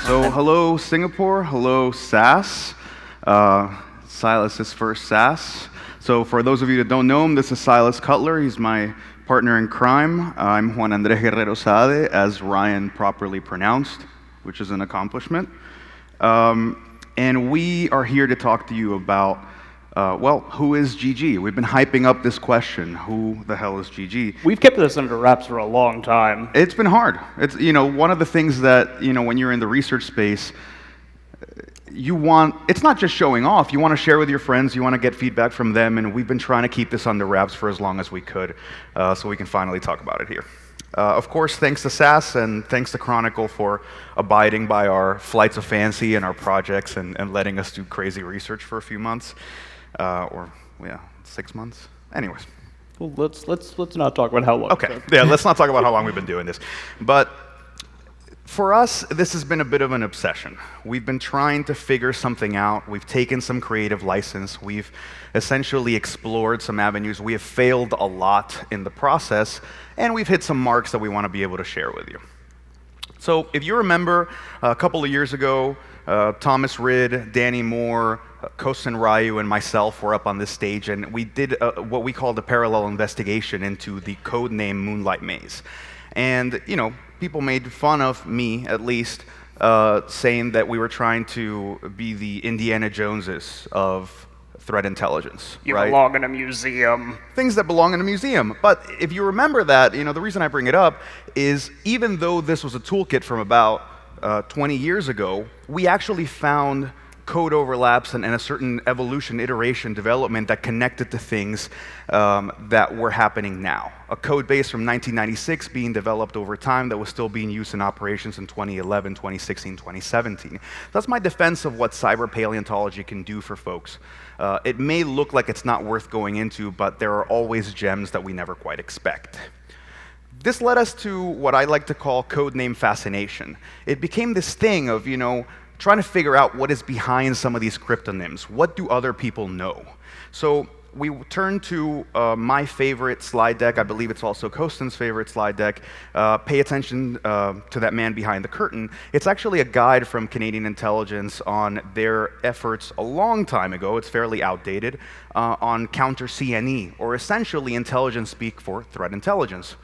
So hello Singapore, hello SAS. Silas's first SAS. So for those of you that don't know him, this is Silas Cutler. He's my partner in crime. I'm Juan Guerrero-Saade, as Ryan properly pronounced, which is an accomplishment. And we are here to talk to you about, who is GG? We've been hyping up this question, who the hell is GG? We've kept this under wraps for a long time. It's been hard. It's, one of the things that, when you're in the research space, it's not just showing off, you want to share with your friends, you want to get feedback from them, and we've been trying to keep this under wraps for as long as we could, so we can finally talk about it here. Of course, thanks to SAS and thanks to Chronicle for abiding by our flights of fancy and our projects and letting us do crazy research for a few months, 6 months. Anyways. Well, let's not talk about how long. Okay, yeah, let's not talk about how long we've been doing this. But for us, this has been a bit of an obsession. We've been trying to figure something out. We've taken some creative license. We've essentially explored some avenues. We have failed a lot in the process, and we've hit some marks that we want to be able to share with you. So if you remember, a couple of years ago, Thomas Ridd, Danny Moore, Kosten Ryu, and myself were up on this stage, and we did what we called a parallel investigation into the codename Moonlight Maze. And, people made fun of me, at least, saying that we were trying to be the Indiana Joneses of threat intelligence. You right? belong in a museum. Things that belong in a museum. But if you remember that, the reason I bring it up is even though this was a toolkit from about 20 years ago, we actually found code overlaps and a certain evolution, iteration, development that connected to things that were happening now. A code base from 1996 being developed over time that was still being used in operations in 2011, 2016, 2017. That's my defense of what cyber-paleontology can do for folks. It may look like it's not worth going into, but there are always gems that we never quite expect. This led us to what I like to call codename fascination. It became this thing of, trying to figure out what is behind some of these cryptonyms. What do other people know? So we turned to my favorite slide deck. I believe it's also Kosten's favorite slide deck. Pay attention to that man behind the curtain. It's actually a guide from Canadian Intelligence on their efforts a long time ago. It's fairly outdated, on counter-CNE, or essentially intelligence speak for threat intelligence.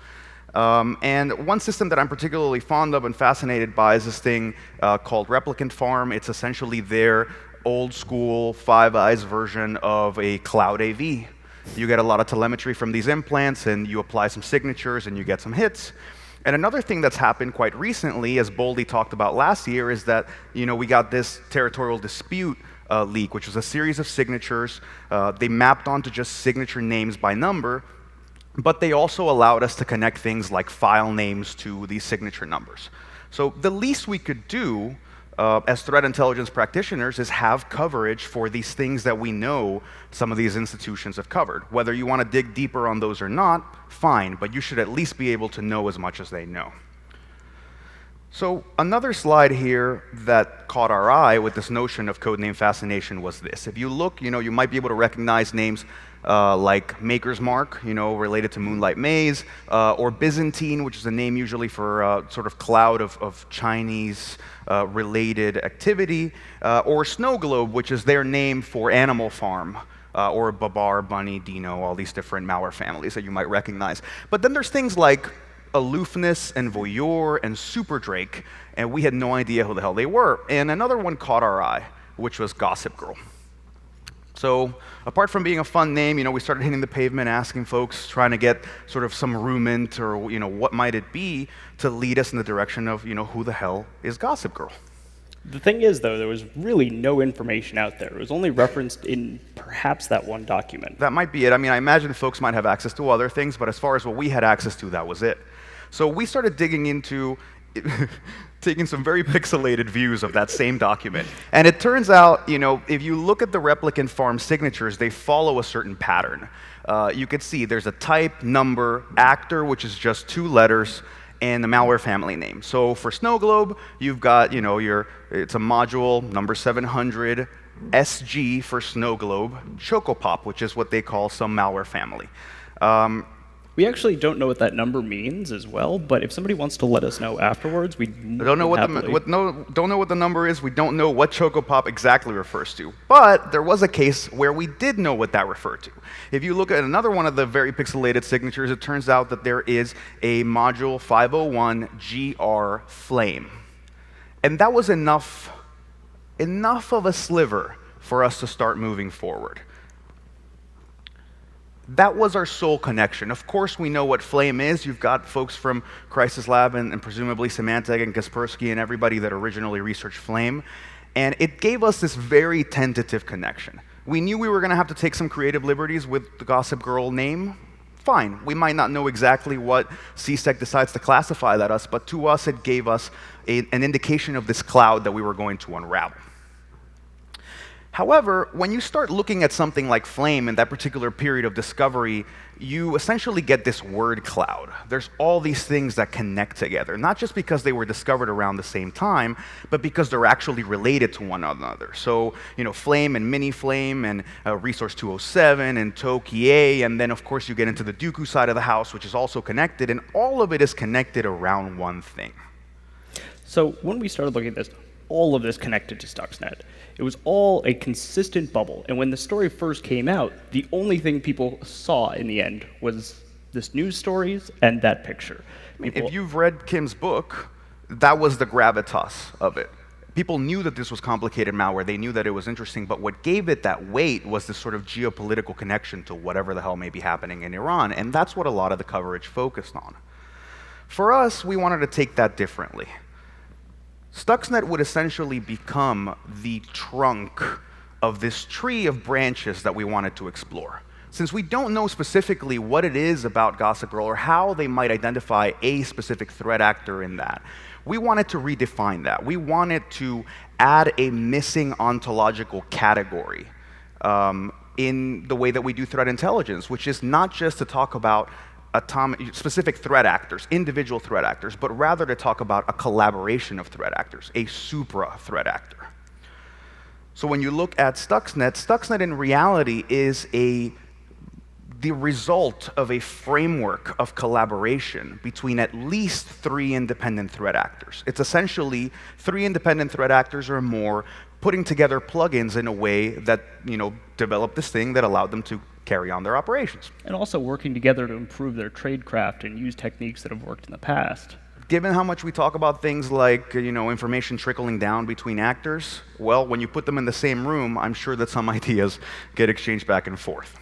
And one system that I'm particularly fond of and fascinated by is this thing called Replicant Farm. It's essentially their old school Five Eyes version of a cloud AV. You get a lot of telemetry from these implants, and you apply some signatures, and you get some hits. And another thing that's happened quite recently, as Boldy talked about last year, is that we got this territorial dispute leak, which was a series of signatures. They mapped onto just signature names by number, but they also allowed us to connect things like file names to these signature numbers. So the least we could do as threat intelligence practitioners is have coverage for these things that we know some of these institutions have covered. Whether you want to dig deeper on those or not, fine, but you should at least be able to know as much as they know. So another slide here that caught our eye with this notion of codename fascination was this. If you look, you might be able to recognize names like Maker's Mark, related to Moonlight Maze, or Byzantine, which is a name usually for sort of cloud of Chinese related activity, or Snow Globe, which is their name for Animal Farm, or Babar, Bunny, Dino, all these different malware families that you might recognize. But then there's things like Aloofness and Voyeur and Super Drake, and we had no idea who the hell they were. And another one caught our eye, which was Gossip Girl. So apart from being a fun name, we started hitting the pavement, asking folks, trying to get sort of some rumint or what might it be to lead us in the direction of who the hell is Gossip Girl. The thing is, though, there was really no information out there. It was only referenced in perhaps that one document. That might be it. I mean, I imagine folks might have access to other things, but as far as what we had access to, that was it. So we started digging into taking some very pixelated views of that same document. And it turns out, if you look at the Replicant Farm signatures, they follow a certain pattern. You could see there's a type, number, actor, which is just 2 letters, and the malware family name. So for Snow Globe, you've got, it's a module, number 700, SG for Snow Globe, Chocopop, which is what they call some malware family. We actually don't know what that number means as well, but if somebody wants to let us know afterwards, we don't know don't know what the number is. We don't know what Chocopop exactly refers to. But there was a case where we did know what that referred to. If you look at another one of the very pixelated signatures, it turns out that there is a module 501GR flame. And that was enough of a sliver for us to start moving forward. That was our sole connection. Of course, we know what flame is. You've got folks from Crisis Lab and presumably Symantec and Kaspersky and everybody that originally researched flame. And it gave us this very tentative connection. We knew we were going to have to take some creative liberties with the Gossip Girl name. Fine. We might not know exactly what CSEC decides to classify that as, but to us it gave us an indication of this cloud that we were going to unravel. However, when you start looking at something like flame in that particular period of discovery, you essentially get this word cloud. There's all these things that connect together, not just because they were discovered around the same time, but because they're actually related to one another. So, flame and mini flame and resource 207 and Tokie, and then of course you get into the Dooku side of the house, which is also connected, and all of it is connected around one thing. So when we started looking at this, all of this connected to Stuxnet. It was all a consistent bubble. And when the story first came out, the only thing people saw in the end was this news stories and that picture. If you've read Kim's book, that was the gravitas of it. People knew that this was complicated malware. They knew that it was interesting. But what gave it that weight was this sort of geopolitical connection to whatever the hell may be happening in Iran. And that's what a lot of the coverage focused on. For us, we wanted to take that differently. Stuxnet would essentially become the trunk of this tree of branches that we wanted to explore. Since we don't know specifically what it is about Gossip Girl or how they might identify a specific threat actor in that, we wanted to redefine that. We wanted to add a missing ontological category in the way that we do threat intelligence, which is not just to talk about specific threat actors, individual threat actors, but rather to talk about a collaboration of threat actors, a supra-threat actor. So when you look at Stuxnet, Stuxnet in reality is the result of a framework of collaboration between at least 3 independent threat actors. It's essentially 3 independent threat actors or more putting together plugins in a way that developed this thing that allowed them to carry on their operations. And also working together to improve their tradecraft and use techniques that have worked in the past. Given how much we talk about things like information trickling down between actors, well, when you put them in the same room, I'm sure that some ideas get exchanged back and forth.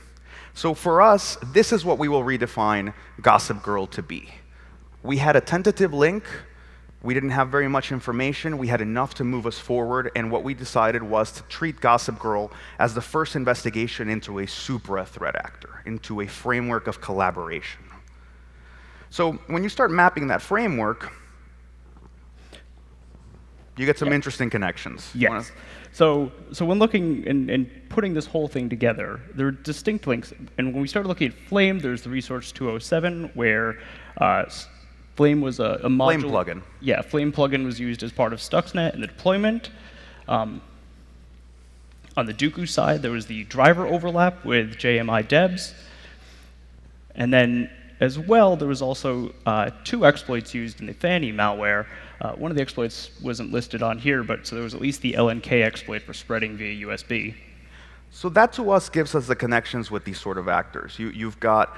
So for us, this is what we will redefine Gossip Girl to be. We had a tentative link. We didn't have very much information. We had enough to move us forward, and what we decided was to treat Gossip Girl as the first investigation into a supra-threat actor, into a framework of collaboration. So when you start mapping that framework, you get some interesting connections. Yes. So when looking and putting this whole thing together, there are distinct links. And when we started looking at Flame, there's the resource 207, where Flame was a module. Flame plugin. Yeah, Flame plugin was used as part of Stuxnet in the deployment. On the Dooku side, there was the driver overlap with JMI Debs. And then, as well, there was also 2 exploits used in the Fanny malware. One of the exploits wasn't listed on here, but so there was at least the LNK exploit for spreading via USB. So that, to us, gives us the connections with these sort of actors. You've got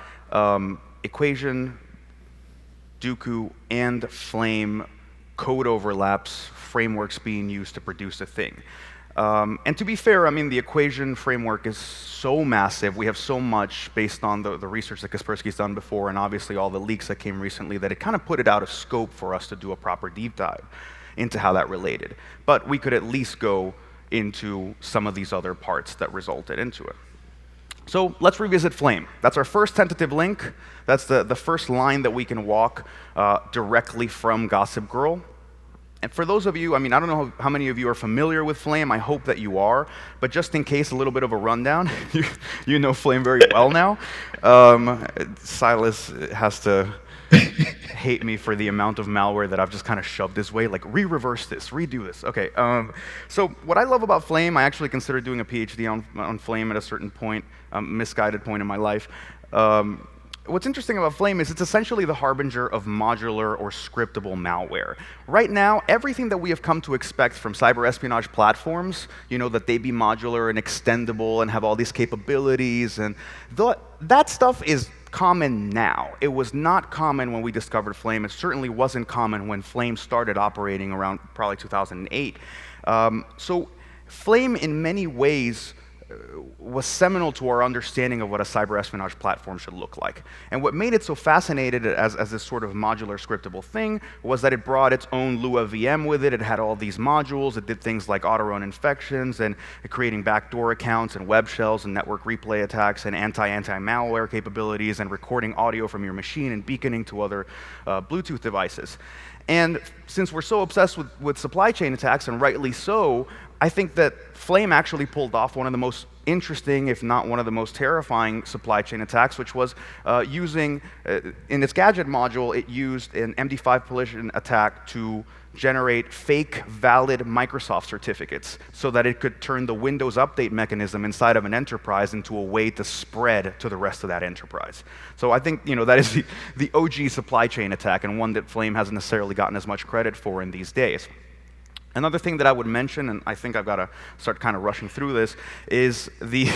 Equation, Dooku, and Flame code overlaps, frameworks being used to produce a thing. And to be fair, the Equation framework is so massive. We have so much based on the research that Kaspersky's done before, and obviously all the leaks that came recently, that it kind of put it out of scope for us to do a proper deep dive into how that related. But we could at least go into some of these other parts that resulted into it. So let's revisit Flame. That's our first tentative link. That's the first line that we can walk directly from Gossip Girl. And for those of you, I don't know how many of you are familiar with Flame. I hope that you are. But just in case, a little bit of a rundown. You know Flame very well now. Silas has to hate me for the amount of malware that I've just kind of shoved his way, like reverse this, redo this. Okay, so what I love about Flame, I actually considered doing a PhD on Flame at a certain point, misguided point in my life. what's interesting about Flame is it's essentially the harbinger of modular or scriptable malware. Right now, everything that we have come to expect from cyber espionage platforms, that they be modular and extendable and have all these capabilities, and that stuff is common now. It was not common when we discovered Flame. It certainly wasn't common when Flame started operating around probably 2008. So Flame, in many ways, was seminal to our understanding of what a cyber espionage platform should look like. And what made it so fascinating as this sort of modular scriptable thing was that it brought its own Lua VM with it. It had all these modules. It did things like auto-run infections and creating backdoor accounts and web shells and network replay attacks and anti-malware capabilities and recording audio from your machine and beaconing to other Bluetooth devices. And since we're so obsessed with supply chain attacks, and rightly so, I think that Flame actually pulled off one of the most interesting, if not one of the most terrifying supply chain attacks, which was using, in its gadget module, it used an MD5 collision attack to generate fake, valid Microsoft certificates so that it could turn the Windows update mechanism inside of an enterprise into a way to spread to the rest of that enterprise. So I think that is the OG supply chain attack, and one that Flame hasn't necessarily gotten as much credit for in these days. Another thing that I would mention, and I think I've got to start kind of rushing through this, is the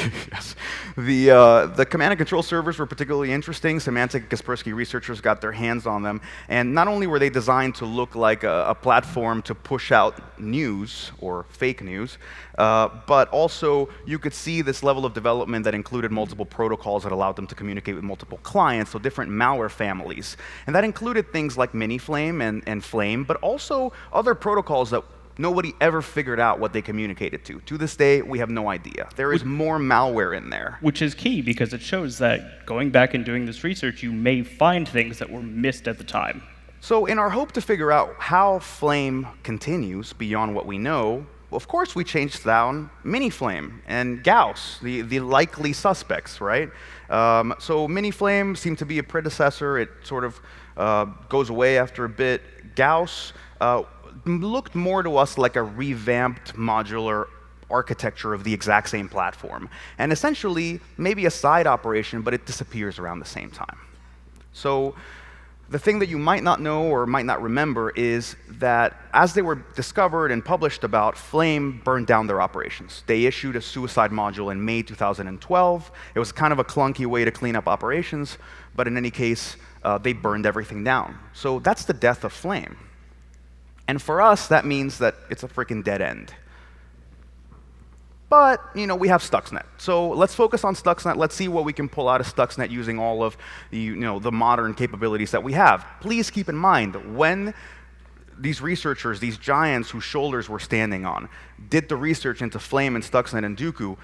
command and control servers were particularly interesting. Symantec and Kaspersky researchers got their hands on them, and not only were they designed to look like a platform to push out news or fake news, but also you could see this level of development that included multiple protocols that allowed them to communicate with multiple clients, so different malware families. And that included things like Mini-Flame and Flame, but also other protocols that nobody ever figured out what they communicated to. To this day, we have no idea. There is more malware in there. Which is key, because it shows that going back and doing this research, you may find things that were missed at the time. So in our hope to figure out how Flame continues beyond what we know, of course we chased down Mini-Flame and Gauss, the likely suspects, right? So Mini-Flame seemed to be a predecessor. It sort of goes away after a bit. Gauss looked more to us like a revamped modular architecture of the exact same platform. And essentially, maybe a side operation, but it disappears around the same time. So the thing that you might not know or might not remember is that as they were discovered and published about, Flame burned down their operations. They issued a suicide module in May 2012. It was kind of a clunky way to clean up operations, but in any case, they burned everything down. So that's the death of Flame. And for us, that means that it's a freaking dead end. But, we have Stuxnet. So let's focus on Stuxnet. Let's see what we can pull out of Stuxnet using all of the modern capabilities that we have. Please keep in mind, when these researchers, these giants whose shoulders we're standing on, did the research into Flame and Stuxnet and Dooku,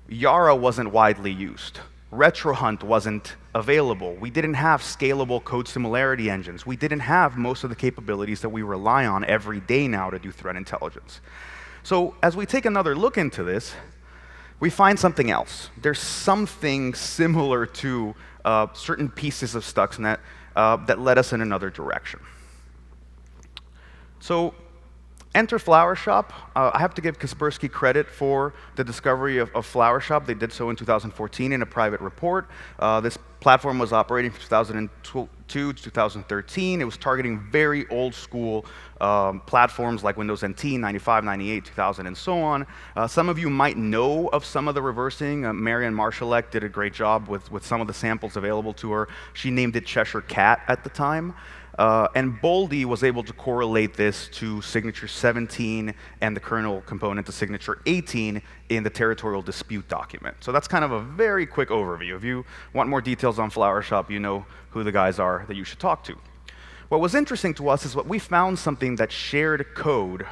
Yara wasn't widely used. RetroHunt wasn't available. We didn't have scalable code similarity engines. We didn't have most of the capabilities that we rely on every day now to do threat intelligence. So as we take another look into this, we find something else. There's something similar to certain pieces of Stuxnet that led us in another direction. So enter Flower Shop. I have to give Kaspersky credit for the discovery of Flower Shop. They did so in 2014 in a private report. This platform was operating from 2002 to 2013. It was targeting very old school platforms like Windows NT, 95, 98, 2000, and so on. Some of you might know of some of the reversing. Marianne Marshallek did a great job with some of the samples available to her. She named it Cheshire Cat at the time. And Boldy was able to correlate this to signature 17 and the kernel component to signature 18 in the territorial dispute document. So that's kind of a very quick overview. If you want more details on Flower Shop, you know who the guys are that you should talk to. What was interesting to us is what we found something that shared code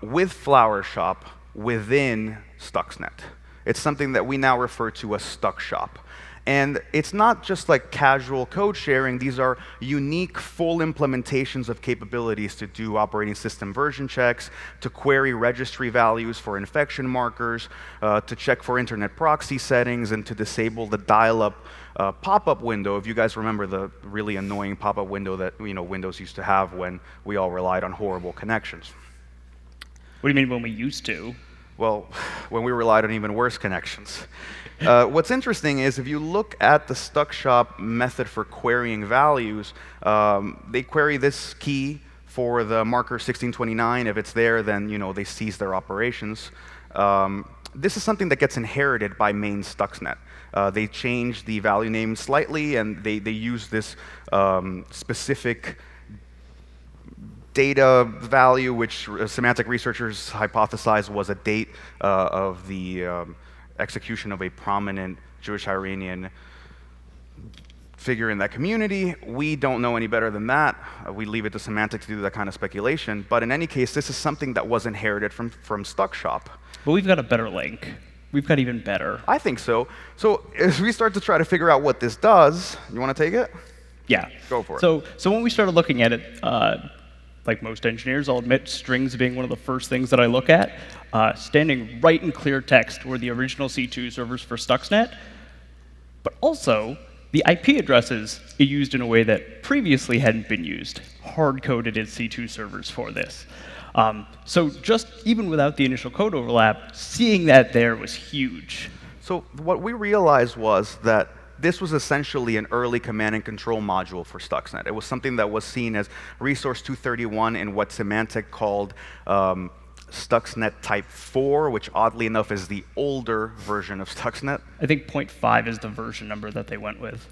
with Flower Shop within Stuxnet. It's something that we now refer to as StuxShop. And it's not just like casual code sharing. These are unique full implementations of capabilities to do operating system version checks, to query registry values for infection markers, to check for internet proxy settings, and to disable the dial-up pop-up window. If you guys remember the really annoying pop-up window that Windows used to have when we all relied on horrible connections. What do you mean when we used to? Well, when we relied on even worse connections. What's interesting is if you look at the StuckShop method for querying values, they query this key for the marker 1629. If it's there, then they cease their operations. This is something that gets inherited by main Stuxnet. They change the value name slightly, and they use this specific data value, which semantic researchers hypothesized was a date of the execution of a prominent Jewish Iranian figure in that community. We don't know any better than that. We leave it to semantics to do that kind of speculation. But in any case, this is something that was inherited from StuckShop. But we've got a better link. We've got even better. I think so. So as we start to try to figure out what this does, you want to take it? Yeah. Go for it. So when we started looking at it, like most engineers, I'll admit strings being one of the first things that I look at, standing right in clear text were the original C2 servers for Stuxnet, but also the IP addresses it used in a way that previously hadn't been used, hard-coded its C2 servers for this. So just even without the initial code overlap, seeing that there was huge. So what we realized was that this was essentially an early command and control module for Stuxnet. It was something that was seen as resource 231 in what Symantec called Stuxnet Type 4, which oddly enough is the older version of Stuxnet. I think 0.5 is the version number that they went with.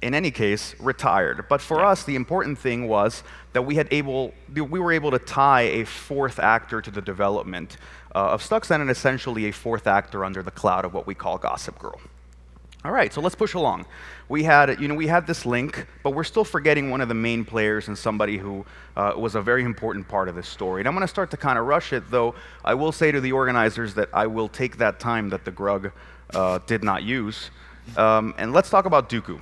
In any case, retired. But for us, the important thing was that we were able to tie a fourth actor to the development of Stuxnet, and essentially a fourth actor under the cloud of what we call Gossip Girl. All right, so let's push along. We had this link, but we're still forgetting one of the main players and somebody who was a very important part of this story. And I'm going to start to kind of rush it, though I will say to the organizers that I will take that time that the Grug did not use. And let's talk about Dooku.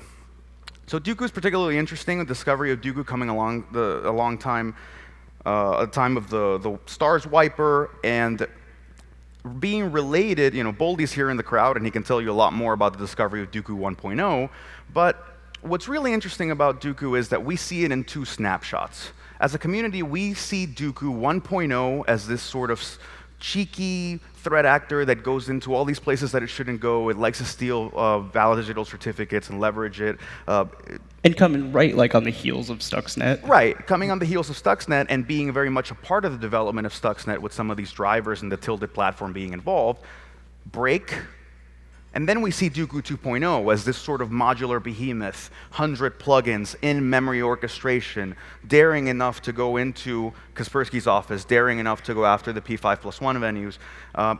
So Dooku is particularly interesting. The discovery of Dooku coming along a long time, a time of the Stars Wiper, and being related, Boldy's here in the crowd, and he can tell you a lot more about the discovery of Dooku 1.0, but what's really interesting about Dooku is that we see it in two snapshots. As a community, we see Dooku 1.0 as this sort of cheeky threat actor that goes into all these places that it shouldn't go. It likes to steal valid digital certificates and leverage it. And coming right on the heels of Stuxnet. Right, coming on the heels of Stuxnet and being very much a part of the development of Stuxnet with some of these drivers and the Tilted platform being involved. Break. And then we see Dooku 2.0 as this sort of modular behemoth, 100 plugins, in-memory orchestration, daring enough to go into Kaspersky's office, daring enough to go after the P5+1 venues.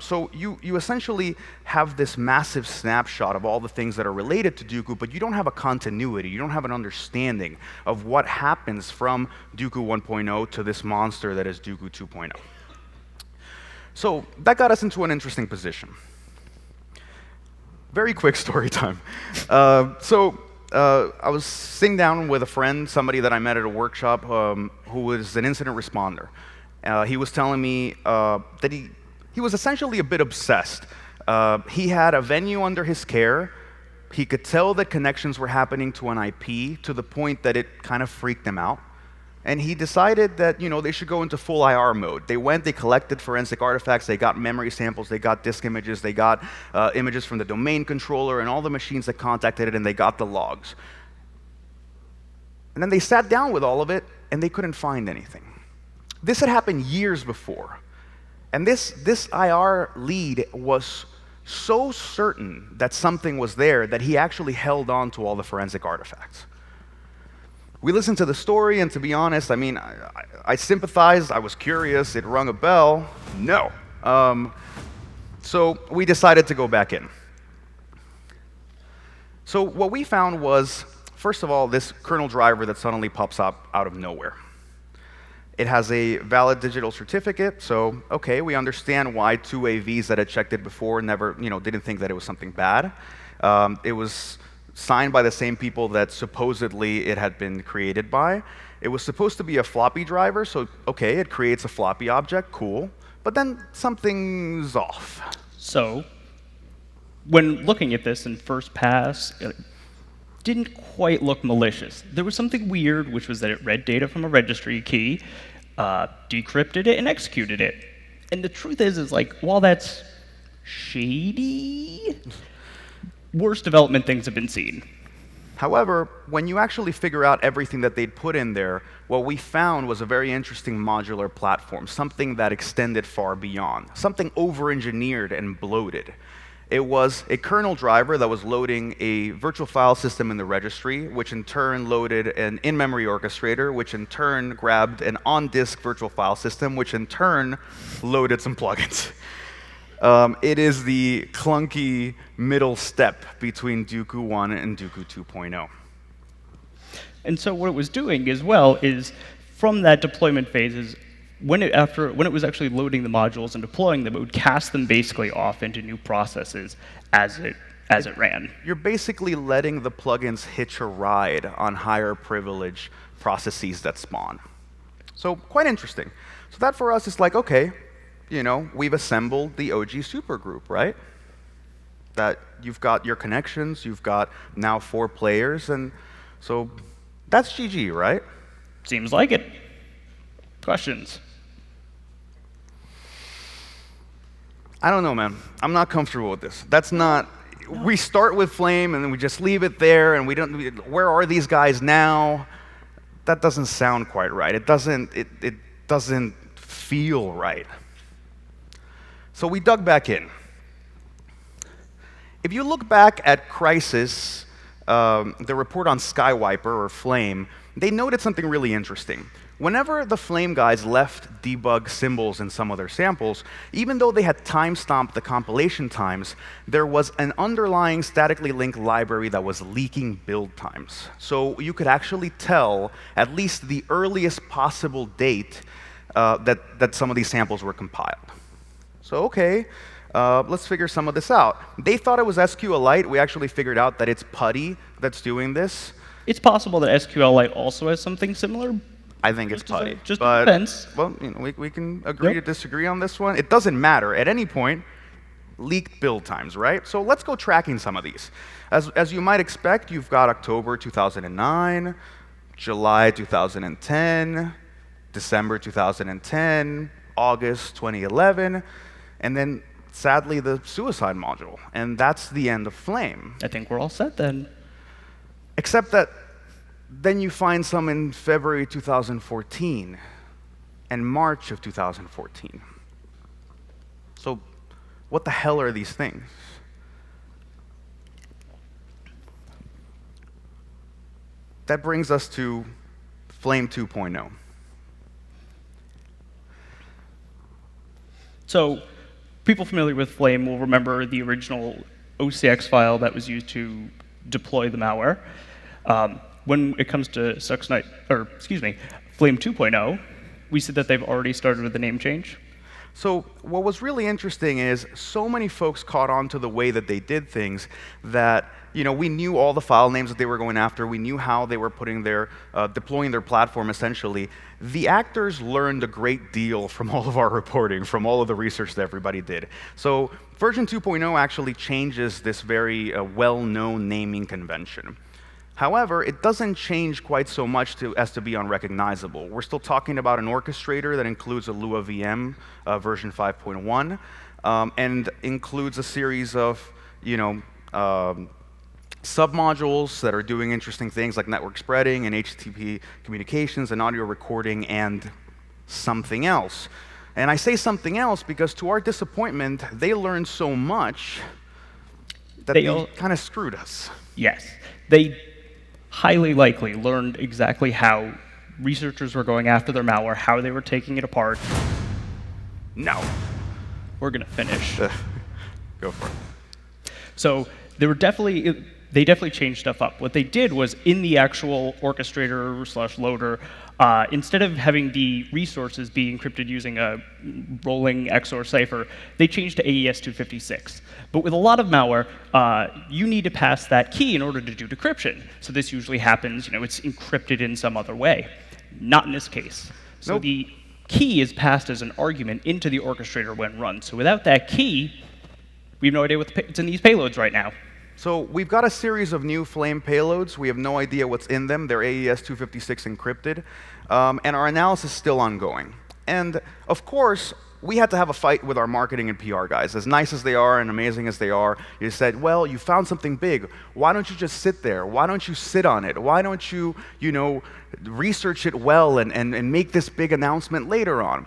So you essentially have this massive snapshot of all the things that are related to Dooku, but you don't have a continuity. You don't have an understanding of what happens from Dooku 1.0 to this monster that is Dooku 2.0. So that got us into an interesting position. Very quick story time. I was sitting down with a friend, somebody that I met at a workshop, who was an incident responder. He was telling me that he was essentially a bit obsessed. He had a venue under his care. He could tell that connections were happening to an IP to the point that it kind of freaked him out. And he decided that they should go into full IR mode. They collected forensic artifacts, they got memory samples, they got disk images, they got images from the domain controller and all the machines that contacted it, and they got the logs. And then they sat down with all of it, and they couldn't find anything. This had happened years before. And this IR lead was so certain that something was there that he actually held on to all the forensic artifacts. We listened to the story, and to be honest, I sympathized, I was curious, it rung a bell. No. So we decided to go back in. So what we found was, first of all, this kernel driver that suddenly pops up out of nowhere. It has a valid digital certificate, so okay, we understand why two AVs that had checked it before never, didn't think that it was something bad. It was signed by the same people that supposedly it had been created by. It was supposed to be a floppy driver, so okay, it creates a floppy object, cool, but then something's off. So, when looking at this in first pass, it didn't quite look malicious. There was something weird, which was that it read data from a registry key, decrypted it, and executed it. And the truth is like, while that's shady, worse development things have been seen. However, when you actually figure out everything that they'd put in there, what we found was a very interesting modular platform, something that extended far beyond, something over-engineered and bloated. It was a kernel driver that was loading a virtual file system in the registry, which in turn loaded an in-memory orchestrator, which in turn grabbed an on-disk virtual file system, which in turn loaded some plugins. It is the clunky middle step between Dooku 1 and Dooku 2.0. And so what it was doing as well is, from that deployment phase, is when it was actually loading the modules and deploying them, it would cast them basically off into new processes as it ran. You're basically letting the plugins hitch a ride on higher privilege processes that spawn. So quite interesting. So that for us is like, okay, we've assembled the OG supergroup, right? That you've got your connections, you've got now 4 players, and so that's GG, right? Seems like it. Questions? I don't know, man. I'm not comfortable with this. That's not. No. We start with Flame and then we just leave it there, and we don't. Where are these guys now? That doesn't sound quite right. It doesn't. It doesn't feel right. So we dug back in. If you look back at Crisis, the report on Skywiper or Flame, they noted something really interesting. Whenever the Flame guys left debug symbols in some of their samples, even though they had time-stomped the compilation times, there was an underlying statically linked library that was leaking build times. So you could actually tell at least the earliest possible date that some of these samples were compiled. So okay, let's figure some of this out. They thought it was SQLite. We actually figured out that it's PuTTY that's doing this. It's possible that SQLite also has something similar. I think it's PuTTY. Just depends. Well, we can agree to disagree on this one. It doesn't matter. At any point, leaked build times, right? So let's go tracking some of these. As you might expect, you've got October 2009, July 2010, December 2010, August 2011, and then, sadly, the suicide module. And that's the end of Flame. I think we're all set then. Except that then you find some in February 2014 and March of 2014. So what the hell are these things? That brings us to Flame 2.0. So people familiar with Flame will remember the original OCX file that was used to deploy the malware. When it comes to Flame 2.0, we see that they've already started with the name change. So what was really interesting is so many folks caught on to the way that they did things that we knew all the file names that they were going after. We knew how they were deploying their platform, essentially. The actors learned a great deal from all of our reporting, from all of the research that everybody did. So version 2.0 actually changes this very well-known naming convention. However, it doesn't change quite so much as to be unrecognizable. We're still talking about an orchestrator that includes a Lua VM version 5.1 and includes a series of submodules that are doing interesting things like network spreading and HTTP communications and audio recording and something else. And I say something else because, to our disappointment, they learned so much that they kind of screwed us. Yes. They highly likely learned exactly how researchers were going after their malware, how they were taking it apart. No. We're going to finish. Go for it. So they definitely changed stuff up. What they did was, in the actual orchestrator/loader, instead of having the resources be encrypted using a rolling XOR cipher, they changed to AES 256. But with a lot of malware, you need to pass that key in order to do decryption. So this usually happens, it's encrypted in some other way. Not in this case. So Nope. The key is passed as an argument into the orchestrator when run. So without that key, we have no idea what's in these payloads right now. So we've got a series of new Flame payloads. We have no idea what's in them. They're AES 256 encrypted. And our analysis is still ongoing. And of course, we had to have a fight with our marketing and PR guys. As nice as they are and amazing as they are, you said, well, you found something big. Why don't you just sit there? Why don't you sit on it? Why don't you, research it well and make this big announcement later on?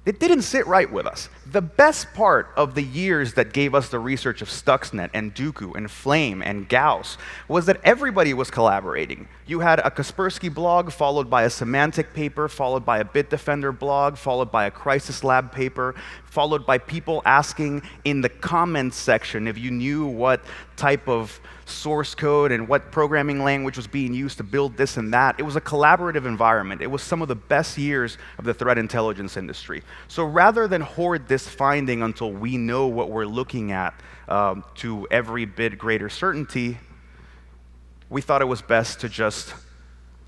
It didn't sit right with us. The best part of the years that gave us the research of Stuxnet and Dooku and Flame and Gauss was that everybody was collaborating. You had a Kaspersky blog followed by a semantic paper, followed by a Bitdefender blog, followed by a Crisis Lab paper, followed by people asking in the comments section if you knew what type of source code and what programming language was being used to build this and that. It was a collaborative environment. It was some of the best years of the threat intelligence industry. So rather than hoard this finding until we know what we're looking at to every bit greater certainty, we thought it was best to just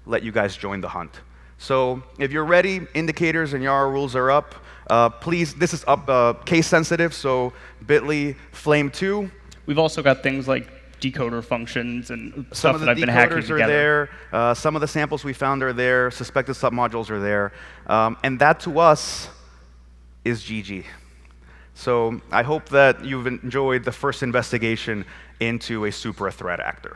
let you guys join the hunt. So if you're ready, indicators and Yara rules are up. Please, this is up case sensitive, so bit.ly flame 2. We've also got things like decoder functions and stuff that I've been Some hacking of the decoders together. are there. Some of the samples we found are there. Suspected submodules are there. And that, to us, is GG. So I hope that you've enjoyed the first investigation into a super threat actor.